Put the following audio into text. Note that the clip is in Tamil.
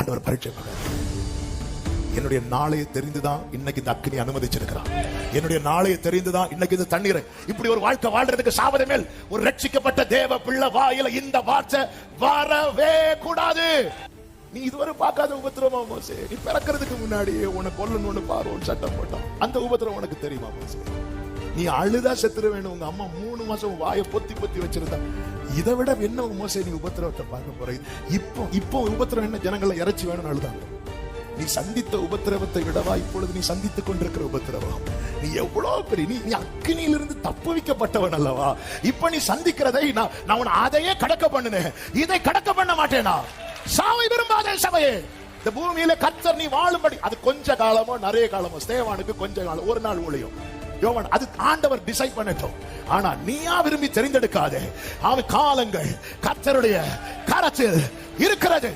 ஆண்டவர் பரீட்சை பார்க்கிறார். என்னுடைய நாளையை தெரிந்துதான் இன்னைக்கு இந்த அக்கினி அனுமதிச்சிருக்கிறான். என்னுடைய நாளையை தெரிந்துதான் இன்னைக்கு இந்த தண்ணீரை இப்படி ஒரு வாழ்க்கை வாழ்றதுக்கு சாபத மேல் ஒரு ரட்சிக்கப்பட்ட தேவ பிள்ளை வாயில இந்த வார்த்தை வரவே கூடாது. நீ இதுவரை பார்க்காத உபத்திரவமா மோசே? நீ பிறக்கிறதுக்கு முன்னாடியே உனக்கு கொல்லணும்னு பார்வோம் சட்டம் போட்டான். அந்த உபத்திரவம் உனக்கு தெரியுமா மோசே? நீ அழுதா செத்துரு வேணும். உங்க அம்மா 3 மாசம் வாயை பொத்தி பொத்தி வச்சிருந்தா. இதை விட என்ன மோசே நீ உபத்திரவத்தை பார்க்க போற? இப்போ உபத்திரம் என்ன? ஜனங்களை இறைச்சி வேணும்னு அழுதாங்க. நீ சந்தித்த உபத்திரவத்தை விடவா இப்பொழுது நீ சந்தித்துக் கொண்டிருக்கிற உபத்திரவம்? நீ எவ்வளவு பெரிய நீ அக்கினியிலிருந்து தப்புவிக்கப்பட்டவன் அல்லவா? இப்ப நீ சந்திக்கிறதை நான் அதையே கடக்க பண்ணுனேன், இதை கடக்க பண்ண மாட்டேனா? சாவை விரும்பாத சபையே, இந்த பூமியில கர்த்தர் நீ வாழும்படி அது கொஞ்ச காலமோ நிறைய காலமோ, ஸ்தேவானுக்கு கொஞ்ச காலம், ஒரு நாள் ஊழியம், யோவான் அது ஆண்டவர் டிசைட் பண்ணட்டும். ஆனா நீயா விரும்பி தெரிந்தெடுக்காதே. அவன் காலங்கள் கர்த்தருடைய கரத்தில் இருக்கிறது.